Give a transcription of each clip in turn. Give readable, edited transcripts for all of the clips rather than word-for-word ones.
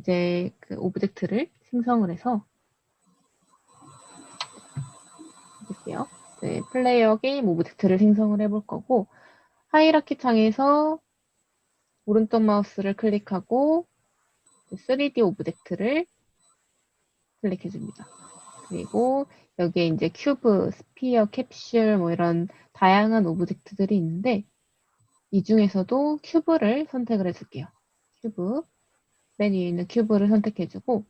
이제 그 오브젝트를 생성을 해서 볼게요. 네, 플레이어 게임 오브젝트를 생성을 해볼 거고 하이라키 창에서 오른쪽 마우스를 클릭하고 3D 오브젝트를 클릭해 줍니다. 그리고 여기에 이제 큐브, 스피어, 캡슐 뭐 이런 다양한 오브젝트들이 있는데 이 중에서도 큐브를 선택을 해줄게요. 큐브, 맨 위에 있는 큐브를 선택해주고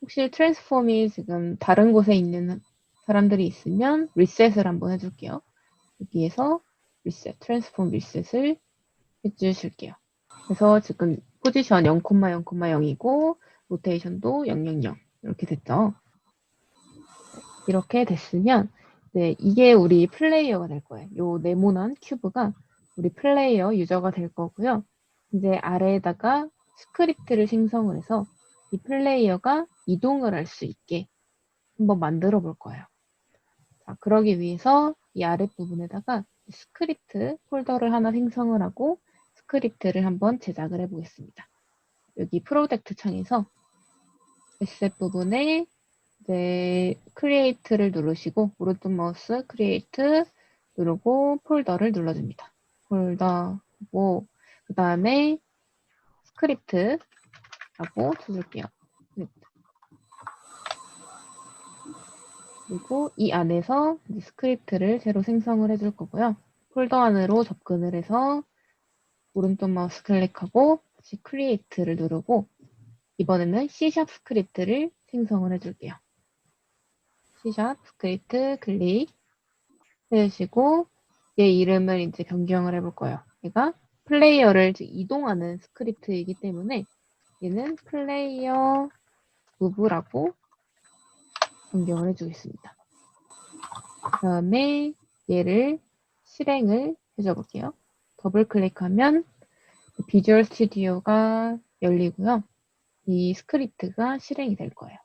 혹시 트랜스폼이 지금 다른 곳에 있는 사람들이 있으면 리셋을 한번 해줄게요. 여기에서 리셋, 트랜스폼 리셋을 해주실게요. 그래서 지금 포지션 0,0,0이고 로테이션도 0,0,0 이렇게 됐죠. 이렇게 됐으면 네, 이게 우리 플레이어가 될 거예요. 요 네모난 큐브가 우리 플레이어 유저가 될 거고요. 이제 아래에다가 스크립트를 생성을 해서 이 플레이어가 이동을 할 수 있게 한번 만들어 볼 거예요. 자, 그러기 위해서 이 아랫부분에다가 스크립트 폴더를 하나 생성을 하고 스크립트를 한번 제작을 해 보겠습니다. 여기 프로젝트 창에서 에셋 부분에 이제 크리에이트를 누르시고 오른쪽 마우스 크리에이트 누르고 폴더를 눌러줍니다. 폴더고 그 다음에 스크립트라고 쳐줄게요. 그리고 이 안에서 이제 스크립트를 새로 생성을 해줄 거고요. 폴더 안으로 접근을 해서 오른쪽 마우스 클릭하고 다시 크리에이트를 누르고 이번에는 C# 스크립트를 생성을 해줄게요. C# 스크립트 클릭 해주시고 얘 이름을 이제 변경을 해볼 거예요. 얘가 플레이어를 이동하는 스크립트이기 때문에 얘는 플레이어 무브라고 변경을 해주겠습니다. 그 다음에 얘를 실행을 해줘 볼게요. 더블 클릭하면 비주얼 스튜디오가 열리고요. 이 스크립트가 실행이 될 거예요.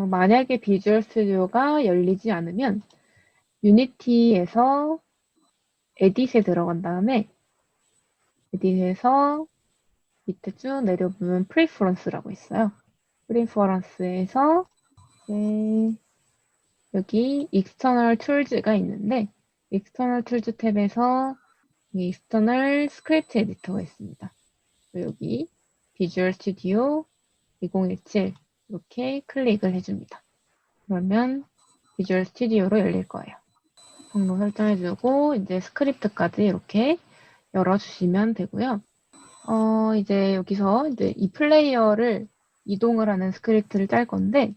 만약에 비주얼 스튜디오가 열리지 않으면 유니티에서 에딧에 들어간 다음에 에딧에서 밑에 쭉 내려보면 프리퍼런스라고 있어요. 프리퍼런스에서 여기 external tools가 있는데 external tools 탭에서 external script editor가 있습니다. 여기 비주얼 스튜디오 2017 이렇게 클릭을 해줍니다. 그러면 비주얼 스튜디오로 열릴 거예요. 경로 설정해주고 이제 스크립트까지 이렇게 열어주시면 되고요. 이제 여기서 이제 이 플레이어를 이동을 하는 스크립트를 짤 건데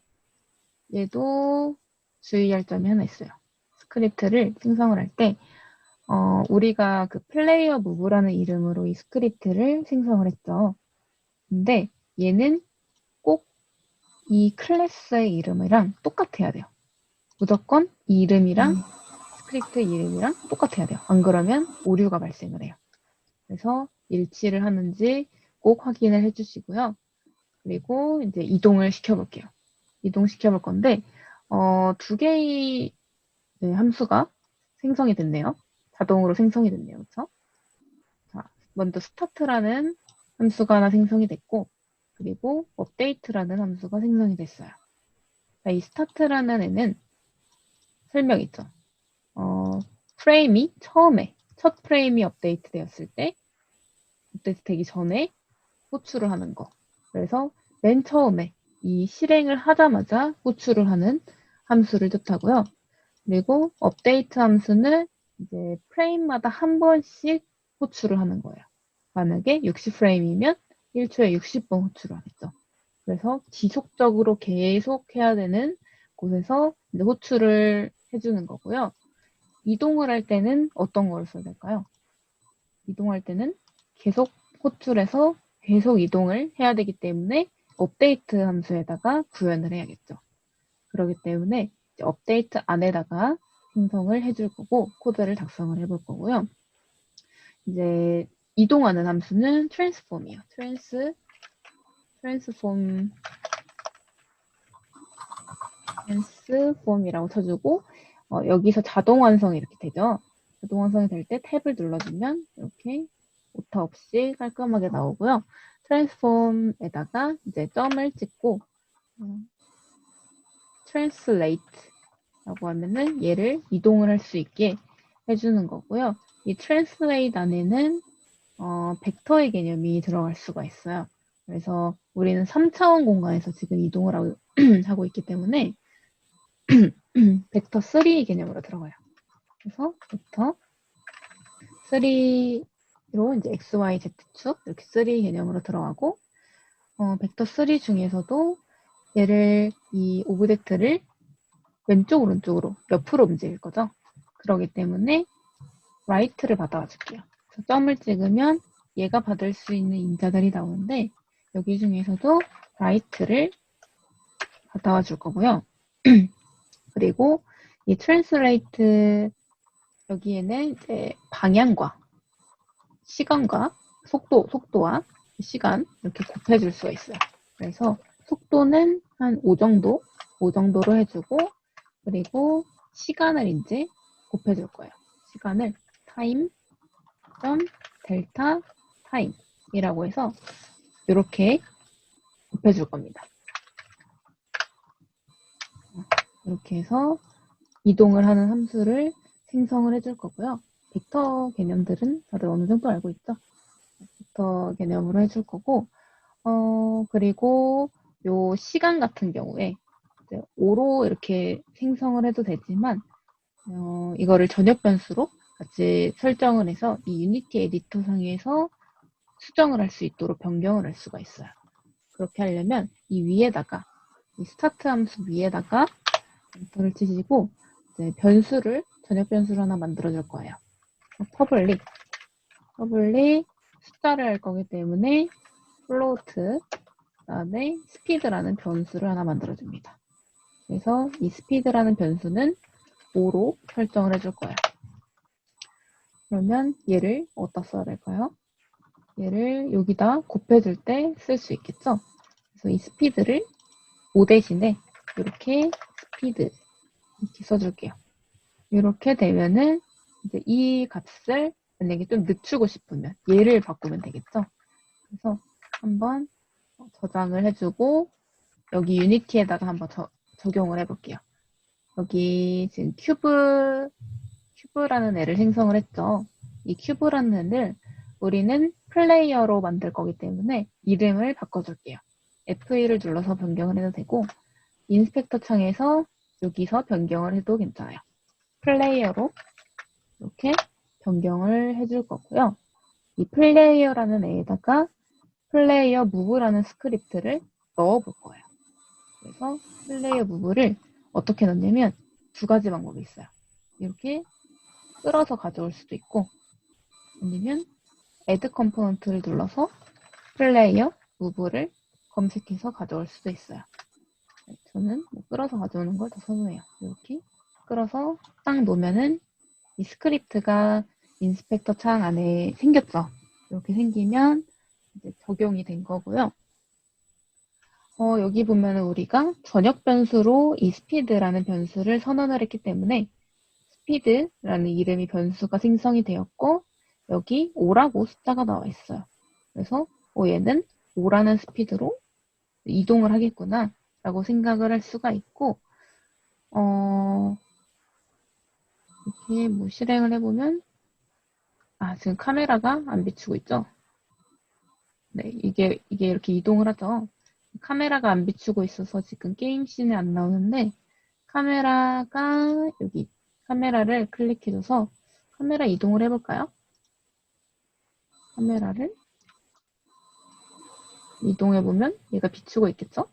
얘도 주의할 점이 하나 있어요. 스크립트를 생성을 할 때 우리가 그 플레이어 무브라는 이름으로 이 스크립트를 생성을 했죠. 근데 얘는 꼭 이 클래스의 이름이랑 똑같아야 돼요. 무조건 이 이름이랑 스크립트 이름이랑 똑같아야 돼요. 안 그러면 오류가 발생을 해요. 그래서 일치를 하는지 꼭 확인을 해주시고요. 그리고 이제 이동을 시켜볼게요. 이동시켜 볼 건데 두 개의 함수가 생성이 됐네요. 자동으로 생성이 됐네요. 그렇죠? 자, 먼저 스타트라는 함수가 하나 생성이 됐고 그리고 업데이트라는 함수가 생성이 됐어요. 자, 이 스타트라는 애는 설명 있죠. 프레임이 처음에 첫 프레임이 업데이트 되었을 때 업데이트 되기 전에 호출을 하는 거. 그래서 맨 처음에 이 실행을 하자마자 호출을 하는 함수를 뜻하고요. 그리고 업데이트 함수는 이제 프레임마다 한 번씩 호출을 하는 거예요. 만약에 60프레임이면 1초에 60번 호출을 하겠죠. 그래서 지속적으로 계속 해야 되는 곳에서 이제 호출을 해주는 거고요. 이동을 할 때는 어떤 걸 써야 될까요? 이동할 때는 계속 호출해서 계속 이동을 해야 되기 때문에 업데이트 함수에다가 구현을 해야겠죠. 그렇기 때문에 이제 업데이트 안에다가 생성을 해줄 거고 코드를 작성을 해볼 거고요. 이제 이동하는 함수는 transform이에요. transform이라고 쳐주고 여기서 자동 완성이 이렇게 되죠. 자동 완성이 될 때 탭을 눌러주면 이렇게 오타 없이 깔끔하게 나오고요. 트랜스폼에다가 이제 점을 찍고 translate라고 하면은 얘를 이동을 할 수 있게 해주는 거고요. 이 translate 안에는 벡터의 개념이 들어갈 수가 있어요. 그래서 우리는 3차원 공간에서 지금 이동을 하고 있기 때문에 벡터 3 개념으로 들어가요. 그래서 벡터 3로 이제 x, y, z축 이렇게 3 개념으로 들어가고 벡터 3 중에서도 얘를 이 오브젝트를 왼쪽 오른쪽으로 옆으로 움직일 거죠. 그러기 때문에 right를 받아와 줄게요. 그래서 점을 찍으면 얘가 받을 수 있는 인자들이 나오는데 여기 중에서도 right를 받아와 줄 거고요. 그리고 이 translate 여기에는 이제 방향과 시간과 속도와 시간 이렇게 곱해줄 수가 있어요. 그래서 속도는 한 5 정도로 해주고 그리고 시간을 이제 곱해줄 거예요. 시간을 time 델타 time이라고 해서 이렇게 곱해줄 겁니다. 이렇게 해서 이동을 하는 함수를 생성을 해줄 거고요. 벡터 개념들은 다들 어느 정도 알고 있죠? 벡터 개념으로 해줄 거고, 그리고 요 시간 같은 경우에 5로 이렇게 생성을 해도 되지만, 이거를 전역 변수로 같이 설정을 해서 이 유니티 에디터 상에서 수정을 할 수 있도록 변경을 할 수가 있어요. 그렇게 하려면 이 위에다가, 이 스타트 함수 위에다가 엔터를 치시고, 이제 전역 변수를 하나 만들어줄 거예요. public 숫자를 할 거기 때문에 float, 그다음에 speed라는 변수를 하나 만들어줍니다. 그래서 이 speed라는 변수는 5로 설정을 해줄 거예요. 그러면 얘를 어디다 써야 될까요? 얘를 여기다 곱해줄 때 쓸 수 있겠죠? 그래서 이 speed를 5 대신에 이렇게 speed 이렇게 써줄게요. 이렇게 되면은 이제 이 값을 만약에 좀 늦추고 싶으면 얘를 바꾸면 되겠죠? 그래서 한번 저장을 해주고 여기 유니티에다가 한번 적용을 해볼게요. 여기 지금 큐브라는 애를 생성을 했죠. 이 큐브라는 애를 우리는 플레이어로 만들 거기 때문에 이름을 바꿔줄게요. F2를 눌러서 변경을 해도 되고 인스펙터 창에서 여기서 변경을 해도 괜찮아요. 플레이어로 이렇게 변경을 해줄 거고요. 이 플레이어라는 애에다가 플레이어 무브라는 스크립트를 넣어볼 거예요. 그래서 플레이어 무브를 어떻게 넣냐면 2가지 방법이 있어요. 이렇게 끌어서 가져올 수도 있고 아니면 add 컴포넌트를 눌러서 플레이어 무브를 검색해서 가져올 수도 있어요. 저는 끌어서 가져오는 걸 더 선호해요. 이렇게 끌어서 딱 놓으면은 이 스크립트가 인스펙터 창 안에 생겼죠. 이렇게 생기면 이제 적용이 된 거고요. 여기 보면은 우리가 전역 변수로 이 speed라는 변수를 선언을 했기 때문에 speed라는 이름이 변수가 생성이 되었고 여기 5라고 숫자가 나와 있어요. 그래서 얘는 5라는 스피드로 이동을 하겠구나 라고 생각을 할 수가 있고 이렇게 뭐 실행을 해보면 지금 카메라가 안 비추고 있죠? 네, 이게 이렇게 이동을 하죠. 카메라가 안 비추고 있어서 지금 게임 씬에 안 나오는데 카메라가 여기 카메라를 클릭해줘서 카메라 이동을 해볼까요? 카메라를 이동해보면 얘가 비추고 있겠죠?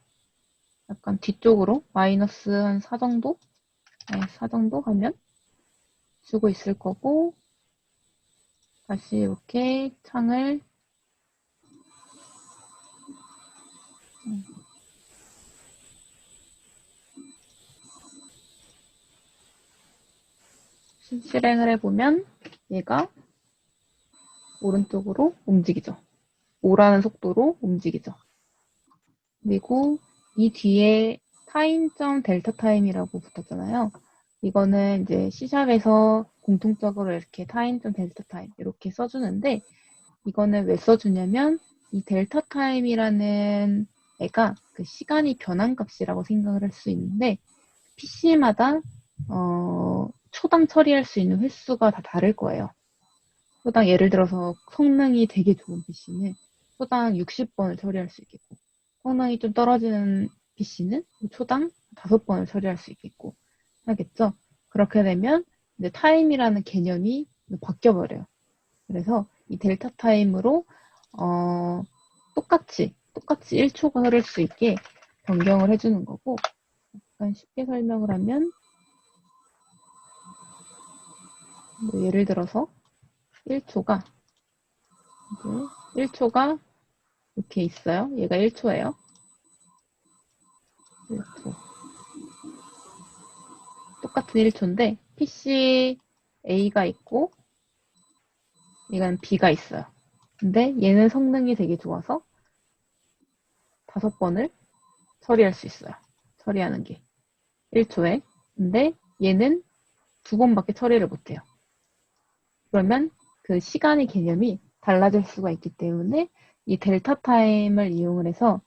약간 뒤쪽으로 마이너스 한 4 정도? 4 정도 가면 비추고 있을 거고 다시 이렇게 창을 실행을 해보면 얘가 오른쪽으로 움직이죠. 5라는 속도로 움직이죠. 그리고 이 뒤에 time.delta time이라고 붙었잖아요. 이거는 이제 C샵에서 공통적으로 이렇게 time.delta time 이렇게 써주는데 이거는 왜 써주냐면 이 델타 타임이라는 애가 그 시간이 변한 값이라고 생각을 할 수 있는데 PC마다 초당 처리할 수 있는 횟수가 다 다를 거예요. 초당 예를 들어서 성능이 되게 좋은 PC는 초당 60번을 처리할 수 있겠고 성능이 좀 떨어지는 PC는 초당 5번을 처리할 수 있겠고 하겠죠. 그렇게 되면 이제 타임이라는 개념이 바뀌어버려요. 그래서 이 델타 타임으로 똑같이 1초가 흐를 수 있게 변경을 해주는 거고 약간 쉽게 설명을 하면 뭐 예를 들어서 1초가 이렇게 있어요. 얘가 1초예요. 1초. 똑같은 1초인데 PC A가 있고 얘는 B가 있어요. 근데 얘는 성능이 되게 좋아서 5번을 처리할 수 있어요. 처리하는 게 1초에. 근데 얘는 2번밖에 처리를 못해요. 그러면 그 시간의 개념이 달라질 수가 있기 때문에 이 델타 타임을 이용을 해서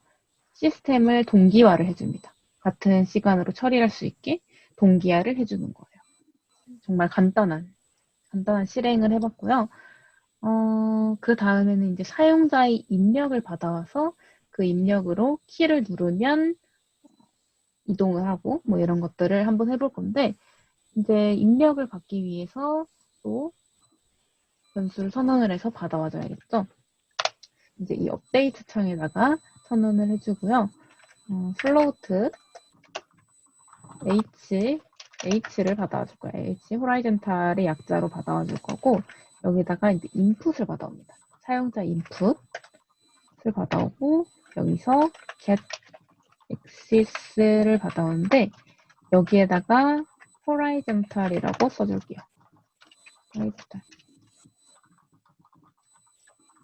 시스템을 동기화를 해줍니다. 같은 시간으로 처리할 수 있게 동기화를 해주는 거예요. 정말 간단한 실행을 해봤고요. 그 다음에는 이제 사용자의 입력을 받아와서 그 입력으로 키를 누르면 이동을 하고 뭐 이런 것들을 한번 해볼 건데 이제 입력을 받기 위해서 또 변수를 선언을 해서 받아와줘야겠죠. 이제 이 업데이트 창에다가 선언을 해주고요. float h를 받아와줄 거예요. h 호라이즌탈의 약자로 받아와줄 거고 여기다가 이제 인풋을 받아옵니다. 사용자 인풋을 받아오고 여기서 get axis를 받아오는데 여기에다가 horizontal이라고 써줄게요. horizontal.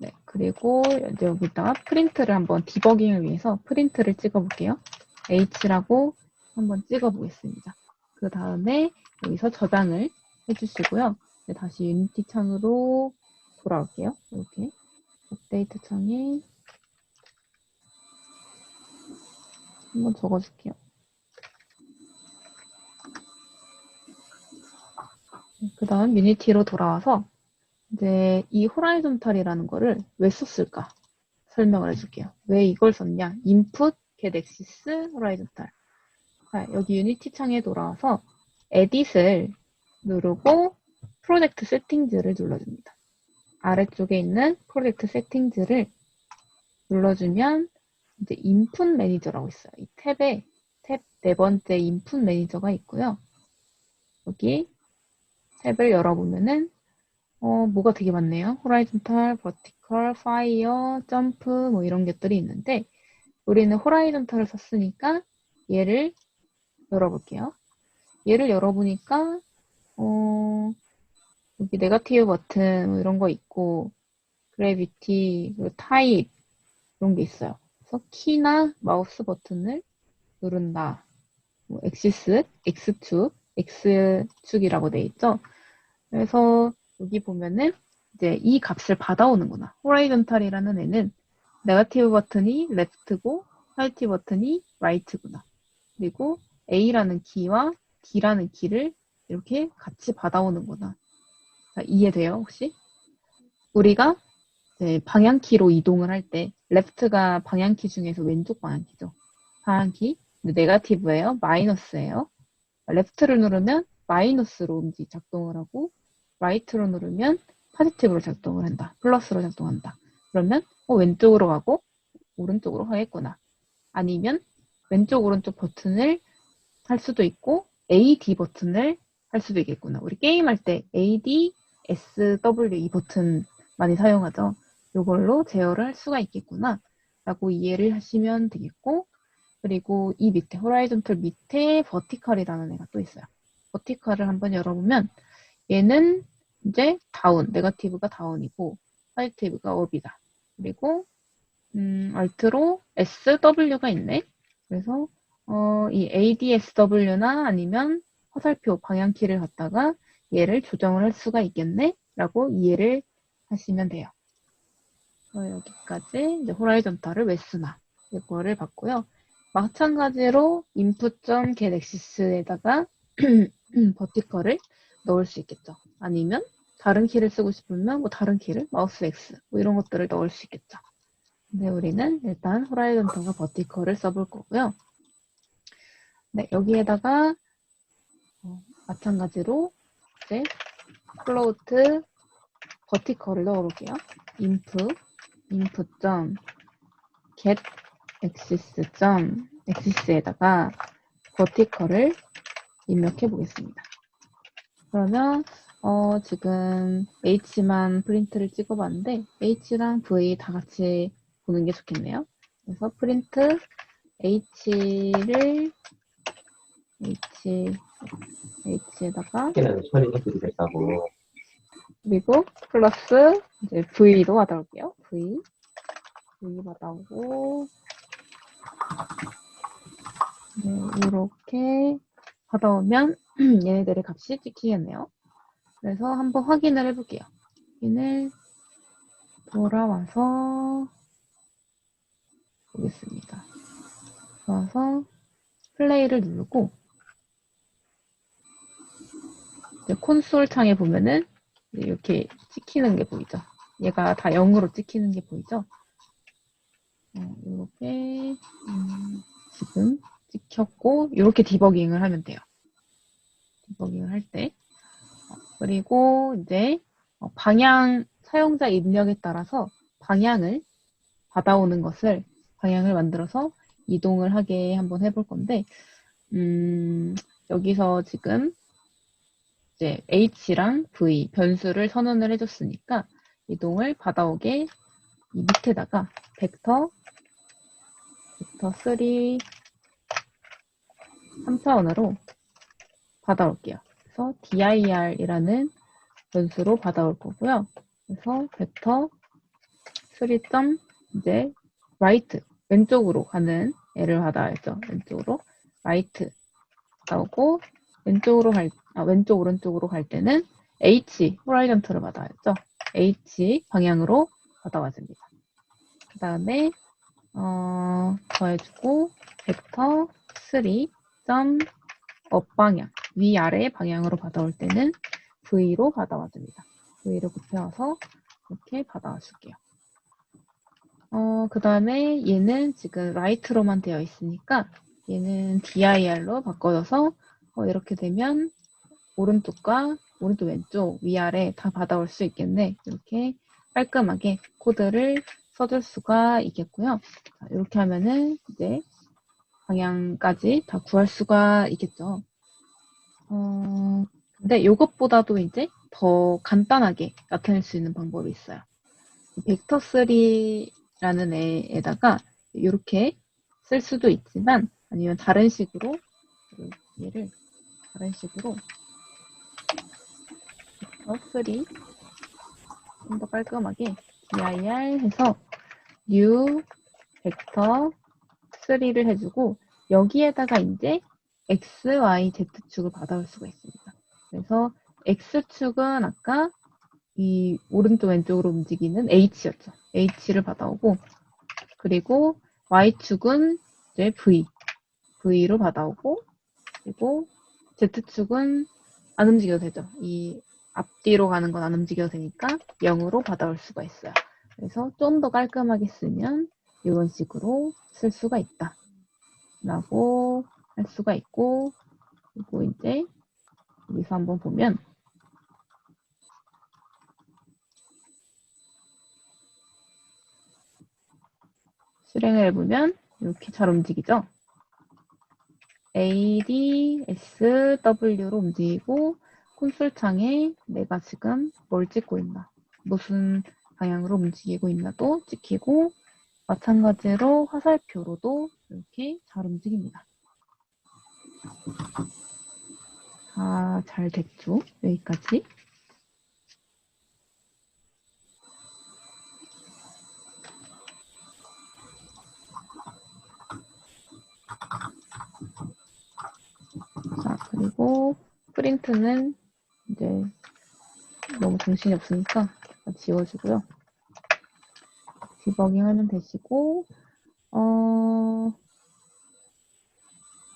네, 그리고 이제 여기다가 프린트를 한번 디버깅을 위해서 프린트를 찍어볼게요. h라고 한번 찍어보겠습니다. 그 다음에 여기서 저장을 해주시고요. 네, 다시 유니티 창으로 돌아올게요. 이렇게 업데이트 창에 한번 적어줄게요. 그 다음 유니티로 돌아와서 이제 이 호라이존탈이라는 거를 왜 썼을까 설명을 해줄게요. 왜 이걸 썼냐? input get axis horizontal. 자, 여기 유니티 창에 돌아와서 edit을 누르고 프로젝트 세팅즈를 눌러줍니다. 아래쪽에 있는 프로젝트 세팅즈를 눌러주면 이제 인풋 매니저라고 있어요. 이 탭에 탭 네 번째 인풋 매니저가 있고요. 여기 탭을 열어보면은 뭐가 되게 많네요. 호라이즌탈, 버티컬, 파이어, 점프 뭐 이런 것들이 있는데 우리는 호라이즌탈을 썼으니까 얘를 열어볼게요. 얘를 열어보니까 여기 네거티브 버튼 뭐 이런 거 있고 그래비티, 타입 이런 게 있어요. 그래서 키나 마우스 버튼을 누른다. 뭐 엑시스, X축, X축이라고 돼 있죠. 그래서 여기 보면은 이제 이 값을 받아오는구나. 호라이즌탈이라는 애는 네거티브 버튼이 레프트고 화이트 버튼이 라이트구나. 그리고 A라는 키와 D라는 키를 이렇게 같이 받아오는구나. 자, 이해돼요, 혹시? 우리가 방향키로 이동을 할 때 레프트가 방향키 중에서 왼쪽 방향키죠. 방향키 네거티브예요, 마이너스예요. 레프트를 누르면 마이너스로 작동을 하고 라이트로 누르면 포지티브로 작동을 한다. 플러스로 작동한다. 그러면 왼쪽으로 가고 오른쪽으로 가겠구나. 아니면 왼쪽 오른쪽 버튼을 할 수도 있고 A, D 버튼을 할 수도 있겠구나. 우리 게임할 때 A, D, S, W 이 버튼 많이 사용하죠. 이걸로 제어를 할 수가 있겠구나 라고 이해를 하시면 되겠고 그리고 이 밑에 호라이즌털 밑에 버티컬이라는 애가 또 있어요. 버티컬을 한번 열어보면 얘는 이제 다운, 네거티브가 다운이고 포지티브가 업이다. 그리고 알트로 SW가 있네. 그래서 이 ADSW나 아니면 화살표 방향키를 갖다가 얘를 조정을 할 수가 있겠네 라고 이해를 하시면 돼요. 여기까지 이제 호라이전탈을 왜 쓰나 이거를 봤고요. 마찬가지로 input.getAxis에다가 버티컬을 넣을 수 있겠죠. 아니면 다른 키를 쓰고 싶으면 뭐 다른 키를 마우스 X 뭐 이런 것들을 넣을 수 있겠죠. 근데 우리는 일단 호라이전탈과 버티컬을 써볼 거고요. 네, 여기에다가 마찬가지로 이제 플로트 버티컬을 넣어볼게요. input.get axis에다가 버티컬을 입력해 보겠습니다. 그러면 지금 H만 프린트를 찍어봤는데 H랑 V 다 같이 보는 게 좋겠네요. 그래서 프린트 H에다가 처리해드리겠다고. 그리고 플러스 이제 V도 받아올게요. V 받아오고 네, 이렇게 받아오면 얘네들의 값이 찍히겠네요. 그래서 한번 확인을 해볼게요. 확인을 돌아와서 보겠습니다. 돌아와서 플레이를 누르고 이제 콘솔 창에 보면은 이렇게 찍히는 게 보이죠. 얘가 다 0으로 찍히는 게 보이죠. 이렇게 지금 찍혔고 이렇게 디버깅을 하면 돼요. 디버깅을 할 때. 그리고 이제 방향 사용자 입력에 따라서 방향을 받아오는 것을 방향을 만들어서 이동을 하게 한번 해볼 건데 여기서 지금 이제 H랑 V 변수를 선언을 해줬으니까 이동을 받아오게 이 밑에다가 벡터 3 3차원으로 받아올게요. 그래서 dir이라는 변수로 받아올 거고요. 그래서 벡터 3. 이제 right 왼쪽으로 가는 애를 받아야죠. 왼쪽으로 right 나오고 왼쪽 오른쪽으로 갈 때는 H 호라이전트를 받아야죠. H 방향으로 받아와줍니다. 그 다음에 더해주고 벡터 3. 업 방향 위아래 방향으로 받아올 때는 V로 받아와줍니다. V를 곱해와서 이렇게 받아와 줄게요. 그 다음에 얘는 지금 right로만 되어 있으니까 얘는 dir로 바꿔줘서 이렇게 되면 오른쪽 왼쪽 위아래 다 받아올 수 있겠네. 이렇게 깔끔하게 코드를 써줄 수가 있겠고요. 자, 이렇게 하면은 이제 방향까지 다 구할 수가 있겠죠. 근데 이것보다도 이제 더 간단하게 나타낼 수 있는 방법이 있어요. 벡터 3라는 애에다가 이렇게 쓸 수도 있지만 아니면 다른 식으로 얘를 다른 식으로 벡터 3 좀 더 깔끔하게 dir 해서 new 벡터 3를 해주고 여기에다가 이제 x, y, z축을 받아올 수가 있습니다. 그래서 x축은 아까 이 오른쪽 왼쪽으로 움직이는 h였죠. h를 받아오고 그리고 y축은 이제 v로 받아오고 그리고 z축은 안 움직여도 되죠. 이 앞뒤로 가는 건 안 움직여도 되니까 0으로 받아올 수가 있어요. 그래서 좀 더 깔끔하게 쓰면 이런 식으로 쓸 수가 있다. 라고 할 수가 있고 그리고 이제 여기서 한번 보면 실행을 해보면 이렇게 잘 움직이죠. A, D, S, W로 움직이고 콘솔 창에 내가 지금 뭘 찍고 있나 무슨 방향으로 움직이고 있나도 찍히고 마찬가지로 화살표로도 이렇게 잘 움직입니다. 다 잘 됐죠? 여기까지. 자, 그리고 프린트는 이제 너무 정신이 없으니까 지워주고요. 디버깅 하면 되시고,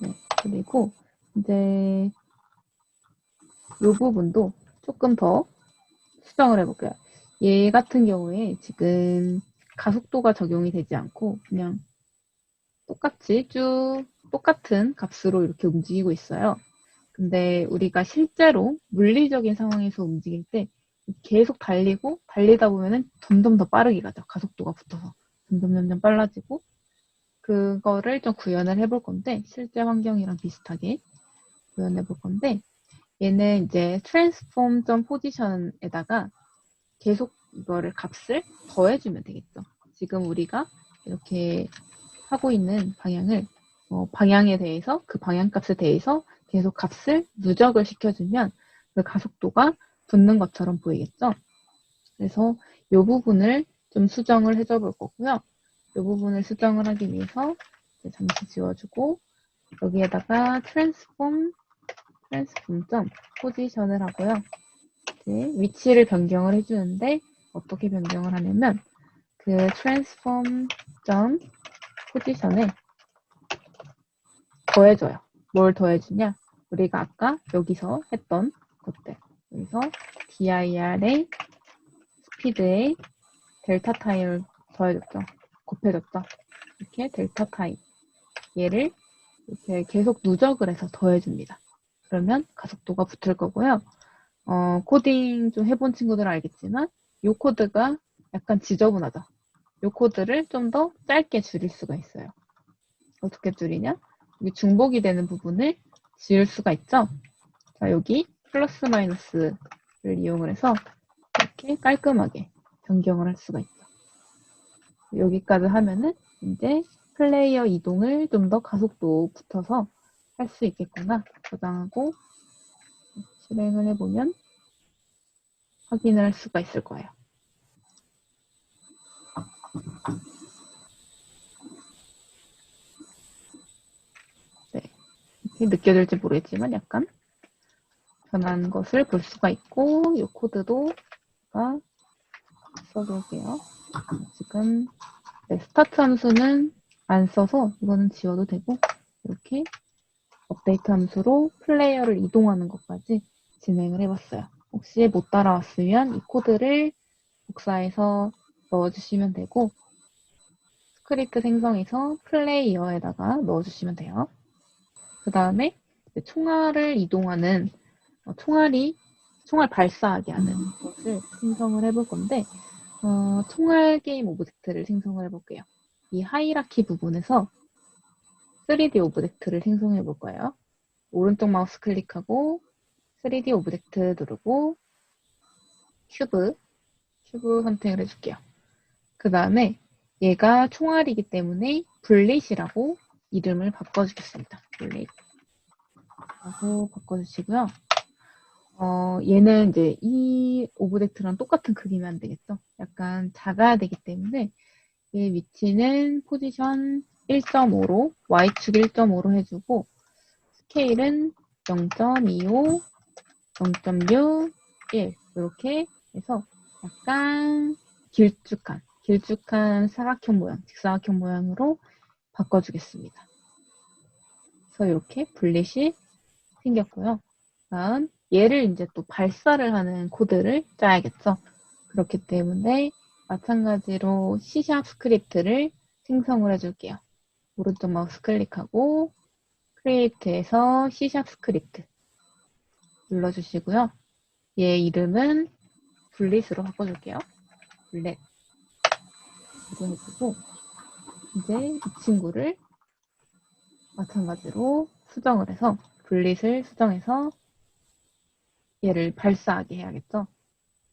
네, 그리고 이제 이 부분도 조금 더 수정을 해볼게요. 얘 같은 경우에 지금 가속도가 적용이 되지 않고 그냥 똑같이 쭉 똑같은 값으로 이렇게 움직이고 있어요. 근데 우리가 실제로 물리적인 상황에서 움직일 때 계속 달리다 보면은 점점 더 빠르게 가죠. 가속도가 붙어서. 점점 빨라지고 그거를 좀 구현을 해볼 건데 실제 환경이랑 비슷하게 구현해 볼 건데 얘는 이제 transform.position에다가 계속 이거를 값을 더해주면 되겠죠. 지금 우리가 이렇게 하고 있는 방향을 방향에 대해서 그 방향값에 대해서 계속 값을 누적을 시켜주면 그 가속도가 붙는 것처럼 보이겠죠. 그래서 이 부분을 좀 수정을 해줘 볼 거고요. 이 부분을 수정을 하기 위해서 잠시 지워주고 여기에다가 transform position을 하고요. 위치를 변경을 해주는데 어떻게 변경을 하냐면 그 transform position에 더해줘요. 뭘 더해주냐? 우리가 아까 여기서 했던 것들. 여기서 dir의 스피드에 델타 타임을 더해줬죠. 곱해줬죠. 이렇게 델타 타임. 얘를 이렇게 계속 누적을 해서 더해줍니다. 그러면 가속도가 붙을 거고요. 코딩 좀 해본 친구들은 알겠지만 이 코드가 약간 지저분하죠. 이 코드를 좀 더 짧게 줄일 수가 있어요. 어떻게 줄이냐? 여기 중복이 되는 부분을 지울 수가 있죠. 자, 여기 플러스 마이너스를 이용을 해서 이렇게 깔끔하게 변경을 할 수가 있죠. 여기까지 하면은 이제 플레이어 이동을 좀 더 가속도 붙어서 할 수 있겠구나 저장하고 실행을 해보면 확인을 할 수가 있을 거예요. 네, 이렇게 느껴질지 모르겠지만 약간 변한 것을 볼 수가 있고 이 코드도 제가 써볼게요. 지금 네, 스타트 함수는 안 써서 이거는 지워도 되고 이렇게 업데이트 함수로 플레이어를 이동하는 것까지 진행을 해봤어요. 혹시 못 따라왔으면 이 코드를 복사해서 넣어주시면 되고 스크립트 생성해서 플레이어에다가 넣어주시면 돼요. 그 다음에 총알을 이동하는 총알 발사하게 하는 것을 생성을 해볼 건데 총알 게임 오브젝트를 생성을 해볼게요. 이 하이라키 부분에서 3D 오브젝트를 생성해 볼 거예요. 오른쪽 마우스 클릭하고 3D 오브젝트 누르고 큐브 선택을 해줄게요. 그 다음에 얘가 총알이기 때문에 블릿이라고 이름을 바꿔주겠습니다. 블릿라고 바꿔주시고요. 얘는 이제 이 오브젝트랑 똑같은 크기면 안 되겠죠? 약간 작아야 되기 때문에 얘 위치는 포지션 1.5로 Y축 1.5로 해주고 스케일은 0.25, 0.6, 1 이렇게 해서 약간 길쭉한 사각형 모양, 직사각형 모양으로 바꿔주겠습니다. 그래서 이렇게 블릿이 생겼고요. 다음 얘를 이제 또 발사를 하는 코드를 짜야겠죠. 그렇기 때문에 마찬가지로 C# 스크립트를 생성을 해줄게요. 오른쪽 마우스 클릭하고 크리에이트에서 C# 스크립트 눌러주시고요. 얘 이름은 블릿으로 바꿔줄게요. 블릿 이거 해주고 이제 이 친구를 마찬가지로 수정을 해서 블릿을 수정해서 얘를 발사하게 해야겠죠.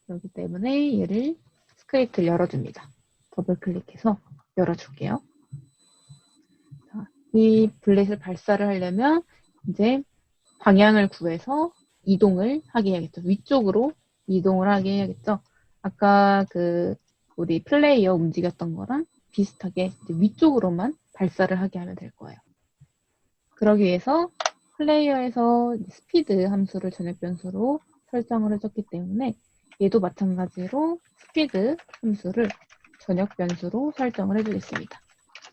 그렇기 때문에 얘를 스크립트를 열어줍니다. 더블 클릭해서 열어줄게요. 자, 이 블릿을 발사를 하려면 이제 방향을 구해서 이동을 하게 해야겠죠. 위쪽으로 이동을 하게 해야겠죠. 아까 우리 플레이어 움직였던 거랑 비슷하게 이제 위쪽으로만 발사를 하게 하면 될 거예요. 그러기 위해서 플레이어에서 스피드 함수를 전역 변수로 설정을 해줬기 때문에 얘도 마찬가지로 스피드 함수를 전역 변수로 설정을 해주겠습니다.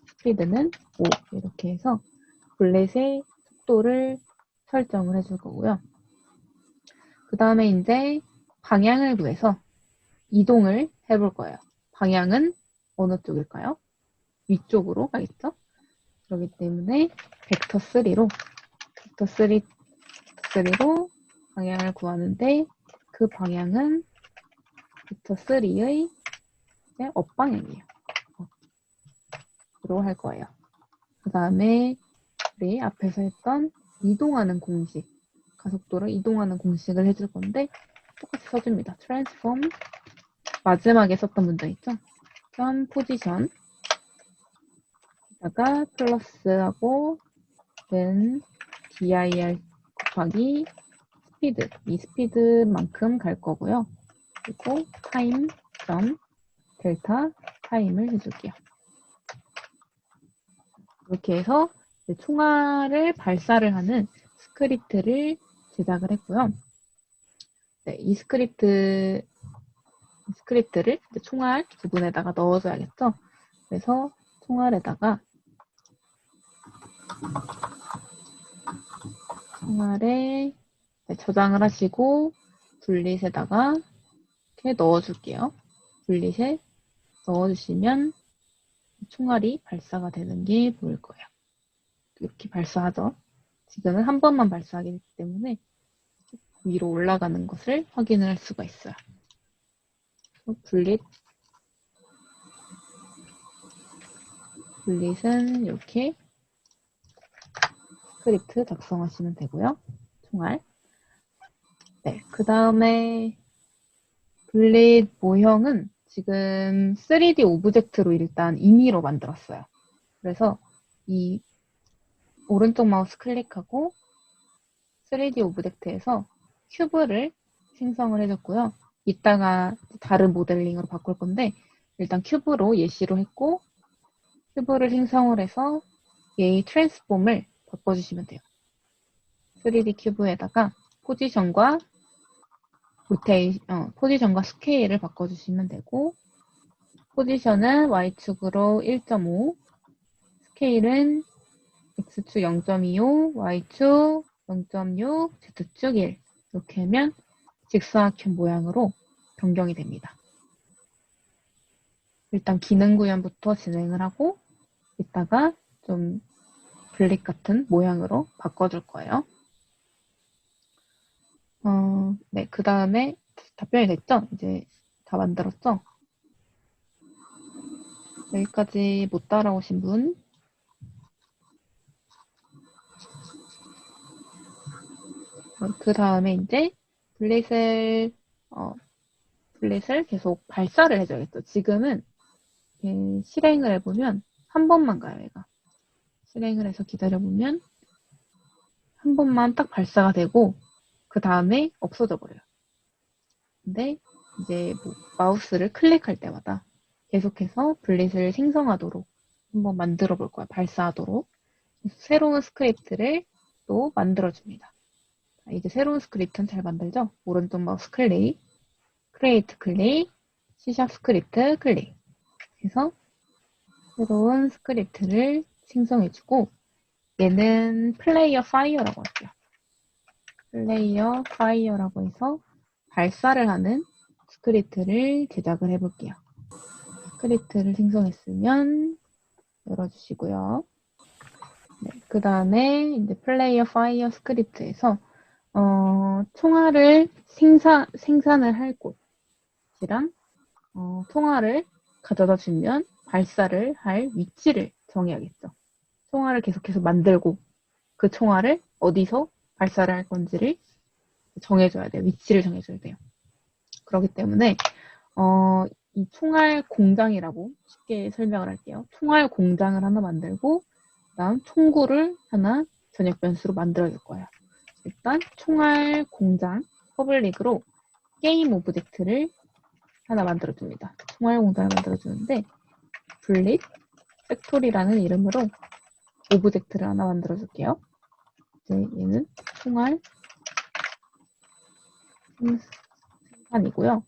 스피드는 5 이렇게 해서 블렛의 속도를 설정을 해줄 거고요. 그 다음에 이제 방향을 구해서 이동을 해볼 거예요. 방향은 어느 쪽일까요? 위쪽으로 가겠죠? 그렇기 때문에 벡터 3로 방향을 구하는데 그 방향은 벡터 3의 업 방향이에요. 업으로 할 거예요. 그 다음에 우리 앞에서 했던 이동하는 공식, 가속도를 이동하는 공식을 해줄 건데 똑같이 써줍니다. transform 마지막에 썼던 문장 있죠? 점 포지션 다가 플러스하고 then dir 곱하기 스피드, 이 스피드만큼 갈 거고요. 그리고 타임 점 델타 타임을 해줄게요. 이렇게 해서 총알을 발사를 하는 스크립트를 제작을 했고요. 네, 이 스크립트를 총알 부분에다가 넣어줘야겠죠. 그래서 총알에 저장을 하시고 블릿에다가 이렇게 넣어줄게요. 블릿에 넣어주시면 총알이 발사가 되는 게 보일 거예요. 이렇게 발사하죠. 지금은 한 번만 발사하기 되기 때문에 위로 올라가는 것을 확인을 할 수가 있어요. 블릿은 이렇게 스크립트 작성하시면 되고요. 총알. 네, 그 다음에 블릿 모형은 지금 3D 오브젝트로 일단 임의로 만들었어요. 그래서 이 오른쪽 마우스 클릭하고 3D 오브젝트에서 큐브를 생성을 해줬고요. 이따가 다른 모델링으로 바꿀 건데 일단 큐브로 예시로 했고 큐브를 생성을 해서 얘의 트랜스폼을 바꿔주시면 돼요. 3D 큐브에다가 포지션과 포지션과 스케일을 바꿔주시면 되고 포지션은 Y축으로 1.5, 스케일은 X축 0.25, Y축 0.6, Z축 1 이렇게 하면 직사각형 모양으로 변경이 됩니다. 일단 기능 구현부터 진행을 하고 이따가 좀 블릿 같은 모양으로 바꿔줄 거예요. 네, 그 다음에 답변이 됐죠? 이제 다 만들었죠? 여기까지 못 따라오신 분? 그 다음에 이제 블릿을 계속 발사를 해줘야겠죠. 지금은 실행을 해보면 한 번만 가요, 얘가. 실행을 해서 기다려보면 한 번만 딱 발사가 되고 그 다음에 없어져 버려요. 근데 이제 마우스를 클릭할 때마다 계속해서 블릿을 생성하도록 한번 만들어 볼 거예요. 발사하도록. 새로운 스크립트를 또 만들어줍니다. 이제 새로운 스크립트는 잘 만들죠? 오른쪽 마우스 클릭, 크리에이트 클릭, C# 스크립트 클릭 해서 새로운 스크립트를 생성해주고 얘는 플레이어 파이어라고 할게요. 플레이어 파이어라고 해서 발사를 하는 스크립트를 제작을 해볼게요. 스크립트를 생성했으면 열어주시고요. 네, 그 다음에 이제 플레이어 파이어 스크립트에서 총알을 생산을 할 곳이랑 총알을 가져다 주면 발사를 할 위치를 정해야겠죠. 총알을 계속해서 만들고 그 총알을 어디서 발사를 할 건지를 정해줘야 돼요. 위치를 정해줘야 돼요. 그렇기 때문에 이 총알 공장이라고 쉽게 설명을 할게요. 총알 공장을 하나 만들고 그다음 총구를 하나 전역 변수로 만들어줄 거예요. 일단 총알 공장 퍼블릭으로 게임 오브젝트를 하나 만들어줍니다. 총알 공장을 만들어주는데 블릿 팩토리라는 이름으로 오브젝트를 하나 만들어줄게요. 이제 얘는 총알 생산이고요.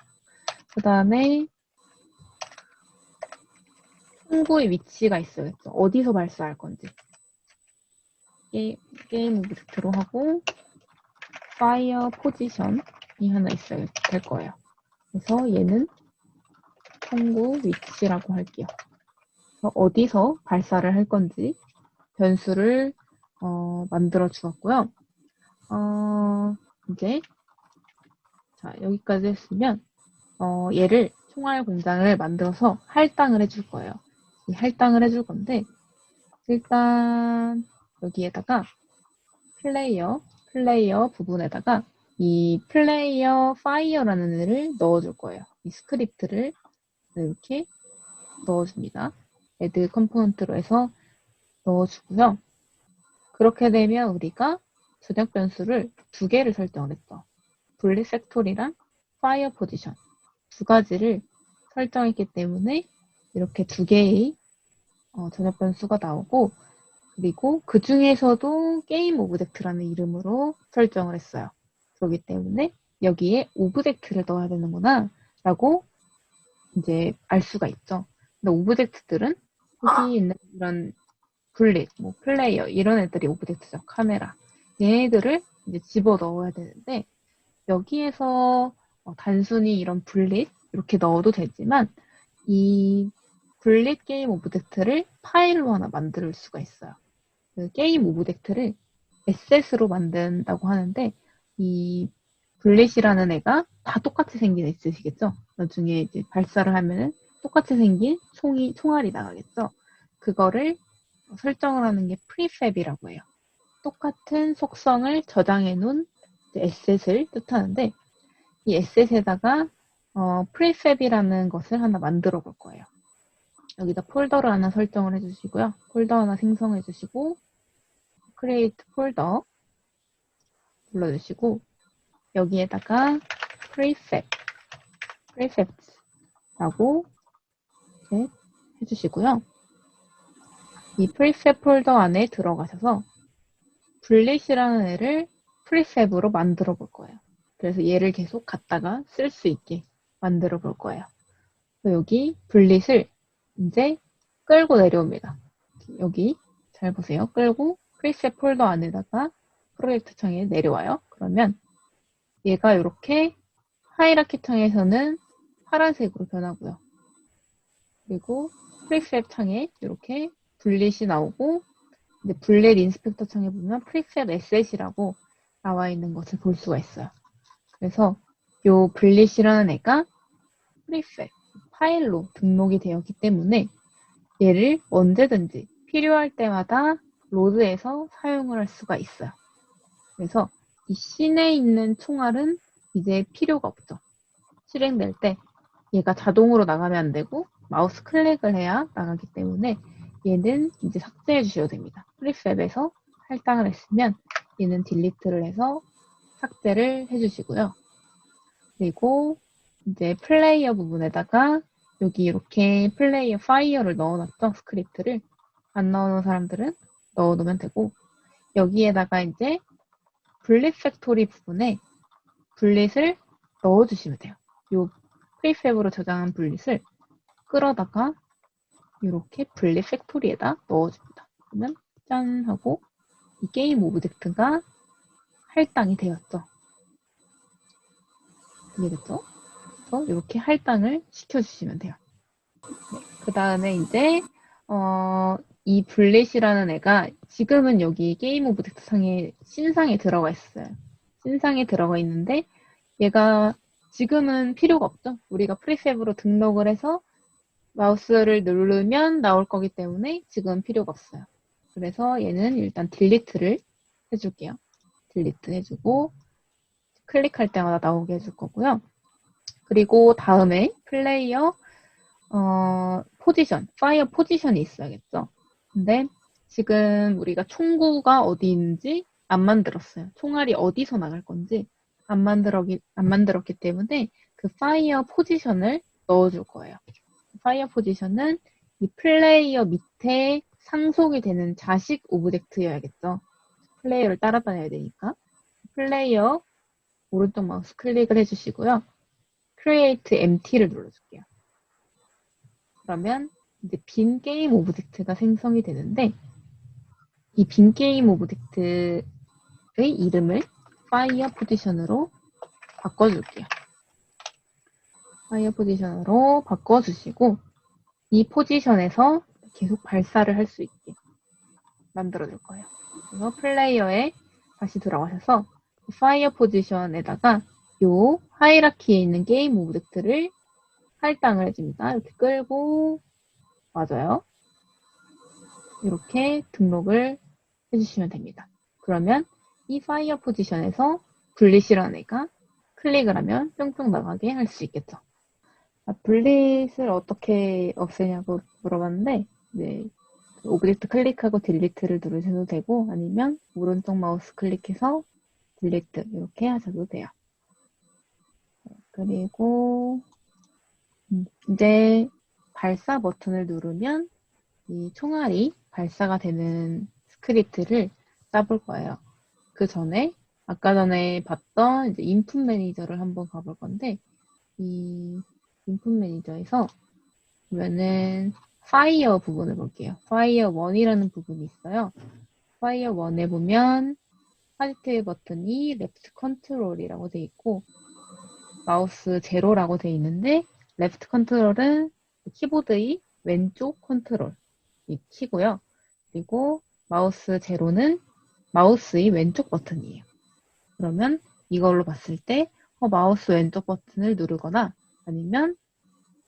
그 다음에 총구의 위치가 있어야겠죠. 어디서 발사할 건지. 게임 오브젝트로 하고 fire position이 하나 있어야 될 거예요. 그래서 얘는 총구 위치라고 할게요. 그래서 어디서 발사를 할 건지 변수를 만들어 주었고요. 이제 자 여기까지 했으면 얘를 총알 공장을 만들어서 할당을 해줄 거예요. 이 할당을 해줄 건데 일단 여기에다가 플레이어 부분에다가 이 플레이어 파이어라는 애를 넣어줄 거예요. 이 스크립트를 이렇게 넣어줍니다. 애드 컴포넌트로 해서 넣어주고요. 그렇게 되면 우리가 저장 변수를 두 개를 설정을 했죠. 분리 팩토리랑 파이어 포지션 두 가지를 설정했기 때문에 이렇게 두 개의 저장 변수가 나오고 그리고 그 중에서도 게임 오브젝트라는 이름으로 설정을 했어요. 그렇기 때문에 여기에 오브젝트를 넣어야 되는구나 라고 이제 알 수가 있죠. 근데 오브젝트들은 여기 있는 이런 분릿, 뭐 플레이어 이런 애들이 오브젝트죠. 카메라. 얘네들을 이제 집어 넣어야 되는데 여기에서 단순히 이런 분릿 이렇게 넣어도 되지만 이 분릿 게임 오브젝트를 파일로 하나 만들 수가 있어요. 그 게임 오브젝트를 에셋으로 만든다고 하는데 이 블릿이라는 애가 다 똑같이 생긴 애 있으시겠죠? 나중에 이제 발사를 하면은 똑같이 생긴 총알이 나가겠죠? 그거를 설정을 하는 게 프리팹이라고 해요. 똑같은 속성을 저장해 놓은 에셋을 뜻하는데 이 에셋에다가 프리팹이라는 것을 하나 만들어 볼 거예요. 여기다 폴더를 하나 설정을 해주시고요. 폴더 하나 생성해 주시고 create 폴더 불러주시고 여기에다가 precepts라고 해주시고요. 이 precepts 폴더 안에 들어가셔서 블릿이라는 애를 precep으로 만들어 볼 거예요. 그래서 얘를 계속 갖다가 쓸 수 있게 만들어 볼 거예요. 여기 블릿을 이제 끌고 내려옵니다. 여기 잘 보세요. 끌고 preset 폴더 안에다가 프로젝트 창에 내려와요. 그러면 얘가 이렇게 하이라키 창에서는 파란색으로 변하고요. 그리고 프리셋 창에 이렇게 분릿이 나오고 근데 블렛 인스펙터 창에 보면 프리셋 에셋이라고 나와 있는 것을 볼 수가 있어요. 그래서 요 블릿이라는 애가 프리셋 파일로 등록이 되었기 때문에 얘를 언제든지 필요할 때마다 로드에서 사용을 할 수가 있어요. 그래서 이 씬에 있는 총알은 이제 필요가 없죠. 실행될 때 얘가 자동으로 나가면 안 되고 마우스 클릭을 해야 나가기 때문에 얘는 이제 삭제해 주셔야 됩니다. 프리팹에서 할당을 했으면 얘는 딜리트를 해서 삭제를 해주시고요. 그리고 이제 플레이어 부분에다가 여기 이렇게 플레이어 파이어를 넣어놨죠. 스크립트를. 안 넣어놓은 사람들은 넣어놓으면 되고 여기에다가 이제 분릿 팩토리 부분에 분릿을 넣어주시면 돼요. 요 프리팹으로 저장한 분릿을 끌어다가 이렇게 분릿 팩토리에다 넣어줍니다. 그러면 짠 하고 이 게임 오브젝트가 할당이 되었죠. 이해됐죠? 그래서 이렇게 할당을 시켜주시면 돼요. 네, 그 다음에 이제 이 블릿이라는 애가 지금은 여기 게임 오브젝트 상에 신상에 들어가 있어요. 신상에 들어가 있는데 얘가 지금은 필요가 없죠. 우리가 프리셉으로 등록을 해서 마우스를 누르면 나올 거기 때문에 지금은 필요가 없어요. 그래서 얘는 일단 딜리트를 해줄게요. 딜리트 해주고 클릭할 때마다 나오게 해줄 거고요. 그리고 다음에 플레이어 포지션, 파이어 포지션이 있어야겠죠. 근데 지금 우리가 총구가 어디 있는지 안 만들었어요. 총알이 어디서 나갈 건지 안 만들었기 때문에 그 파이어 포지션을 넣어줄 거예요. 파이어 포지션은 이 플레이어 밑에 상속이 되는 자식 오브젝트여야겠죠. 플레이어를 따라다녀야 되니까. 플레이어 오른쪽 마우스 클릭을 해주시고요. Create Empty를 눌러줄게요. 그러면 이제 빈 게임 오브젝트가 생성이 되는데 이 빈 게임 오브젝트의 이름을 fire 포지션으로 바꿔줄게요. fire 포지션으로 바꿔주시고 이 포지션에서 계속 발사를 할 수 있게 만들어줄 거예요. 그래서 플레이어에 다시 들어가셔서 fire 포지션에다가 요 하이라키에 있는 게임 오브젝트를 할당을 해줍니다. 이렇게 끌고 맞아요. 이렇게 등록을 해주시면 됩니다. 그러면 이 fire 포지션에서 블릿이라는 애가 클릭을 하면 뿅뿅 나가게 할 수 있겠죠. 블릿을 어떻게 없애냐고 물어봤는데 네, 오브젝트 클릭하고 딜리트를 누르셔도 되고 아니면 오른쪽 마우스 클릭해서 딜리트 이렇게 하셔도 돼요. 그리고 이제 발사 버튼을 누르면 이 총알이 발사가 되는 스크립트를 짜볼 거예요. 그 전에 아까 전에 봤던 이제 인풋 매니저를 한번 가볼 건데 이 인풋 매니저에서 보면은 파이어 부분을 볼게요. 파이어 1이라는 부분이 있어요. 파이어 1에 보면 화이트 버튼이 레프트 컨트롤이라고 돼 있고 마우스 제로라고 돼 있는데 레프트 컨트롤은 키보드의 왼쪽 컨트롤이 키고요. 그리고 마우스 제로는 마우스의 왼쪽 버튼이에요. 그러면 이걸로 봤을 때 마우스 왼쪽 버튼을 누르거나 아니면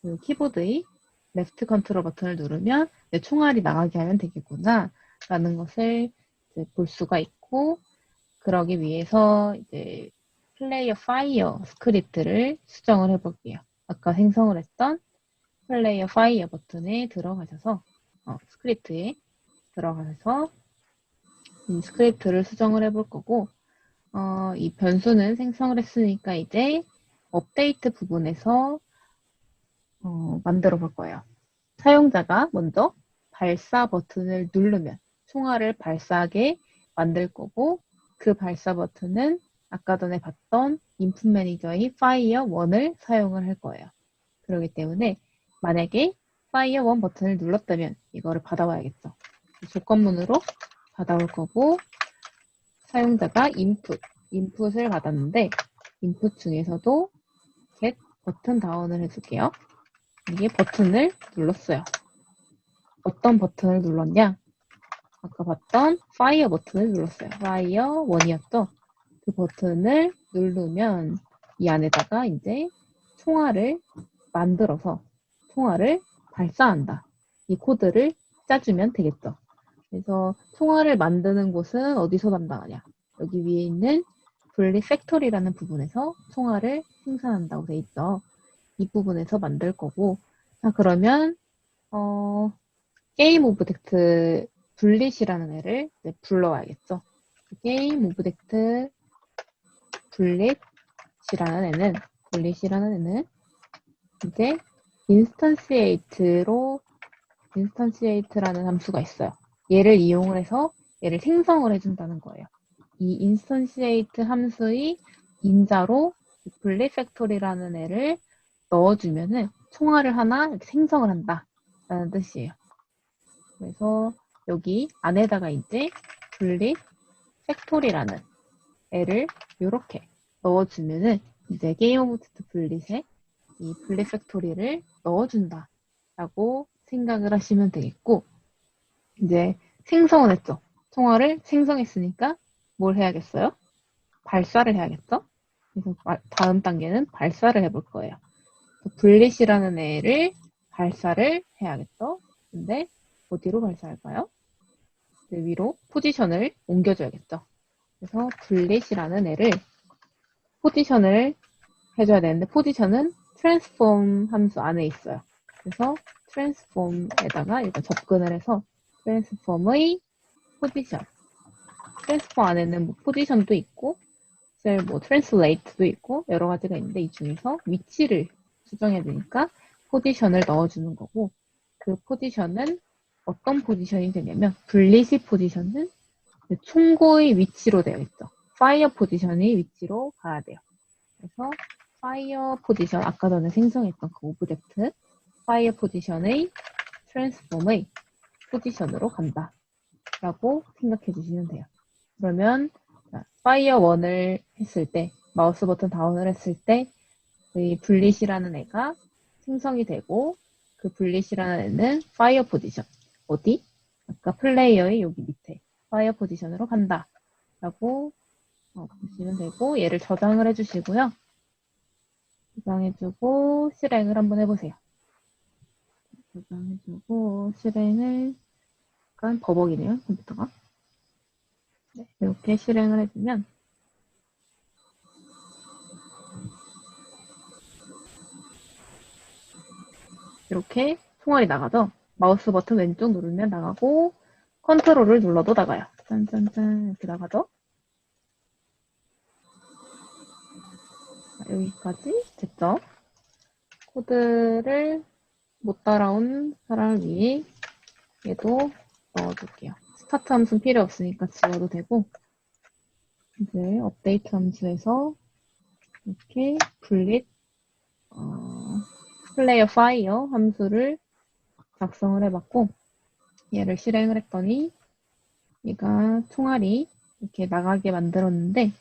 그 키보드의 레프트 컨트롤 버튼을 누르면 내 총알이 나가게 하면 되겠구나 라는 것을 이제 볼 수가 있고 그러기 위해서 이제 플레이어 파이어 스크립트를 수정을 해볼게요. 아까 생성을 했던 플레이어 파이어 버튼에 들어가셔서 스크립트에 들어가셔서 이 스크립트를 수정을 해볼 거고 이 변수는 생성을 했으니까 이제 업데이트 부분에서 만들어 볼 거예요. 사용자가 먼저 발사 버튼을 누르면 총알을 발사하게 만들 거고 그 발사 버튼은 아까 전에 봤던 인풋 매니저의 fire 1을 사용을 할 거예요. 그렇기 때문에 만약에 fire 1 버튼을 눌렀다면 이거를 받아와야겠죠. 조건문으로 받아올 거고 사용자가 인풋을 받았는데 인풋 중에서도 get 버튼 다운을 해줄게요. 이게 버튼을 눌렀어요. 어떤 버튼을 눌렀냐? 아까 봤던 fire 버튼을 눌렀어요. fire 1이었죠? 그 버튼을 누르면 이 안에다가 이제 총알을 만들어서 총알을 발사한다. 이 코드를 짜주면 되겠죠. 그래서 총알을 만드는 곳은 어디서 담당하냐? 여기 위에 있는 분리 팩토리라는 부분에서 총알을 생산한다고 돼 있죠. 이 부분에서 만들 거고 자 그러면 게임 오브젝트 분릿이라는 애를 이제 불러와야겠죠. 게임 오브젝트 분릿이라는 애는 이제 인스턴시에이트라는 함수가 있어요. 얘를 이용을 해서 얘를 생성을 해준다는 거예요. 이 인스턴시에이트 함수의 인자로 분릿 팩토리라는 애를 넣어주면은 총알을 하나 이렇게 생성을 한다라는 뜻이에요. 그래서 여기 안에다가 이제 분릿 팩토리라는 애를 이렇게 넣어주면은 이제 게임 오브젝트 분릿에 이 분릿 팩토리를 넣어준다라고 생각을 하시면 되겠고 이제 생성을 했죠. 총알을 생성했으니까 뭘 해야겠어요? 발사를 해야겠죠? 그래서 다음 단계는 발사를 해볼 거예요. 분릿이라는 애를 발사를 해야겠죠? 근데 어디로 발사할까요? 위로 포지션을 옮겨줘야겠죠. 그래서 분릿이라는 애를 포지션을 해줘야 되는데 포지션은 transform 함수 안에 있어요. 그래서 transform에다가 일단 접근을 해서 transform의 포지션 transform 안에는 뭐 포지션도 있고 뭐 translate도 있고 여러 가지가 있는데 이 중에서 위치를 수정해야 되니까 포지션을 넣어주는 거고 그 포지션은 어떤 포지션이 되냐면 분릿이 포지션은 총고의 위치로 되어 있죠. 파이어 포지션의 위치로 가야 돼요. 그래서 파이어 포지션 아까 전에 생성했던 그 오브젝트 파이어 포지션의 트랜스폼의 포지션으로 간다 라고 생각해 주시면 돼요. 그러면 파이어 1을 했을 때 마우스 버튼 다운을 했을 때 이 블릿이라는 애가 생성이 되고 그 블릿이라는 애는 파이어 포지션 어디? 아까 플레이어의 여기 밑에 파이어 포지션으로 간다 라고 보시면 되고 얘를 저장을 해주시고요. 저장해주고 실행을 한번 해보세요. 저장해주고 실행을 약간 버벅이네요 컴퓨터가. 네, 이렇게 실행을 해주면 이렇게 총알이 나가죠. 마우스 버튼 왼쪽 누르면 나가고 컨트롤을 눌러도 나가요. 짠짠짠 이렇게 나가죠. 자, 여기까지 됐죠. 코드를 못 따라온 사람을 위해 얘도 넣어줄게요. 스타트 함수는 필요 없으니까 지워도 되고 이제 업데이트 함수에서 이렇게 분릿 플레이어 파이어 함수를 작성을 해봤고 얘를 실행을 했더니 얘가 총알이 이렇게 나가게 만들었는데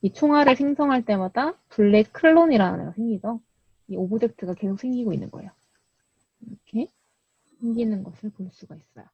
이 총알을 생성할 때마다 블랙 클론이라는 애가 생기죠. 이 오브젝트가 계속 생기고 있는 거예요. 이렇게 생기는 것을 볼 수가 있어요.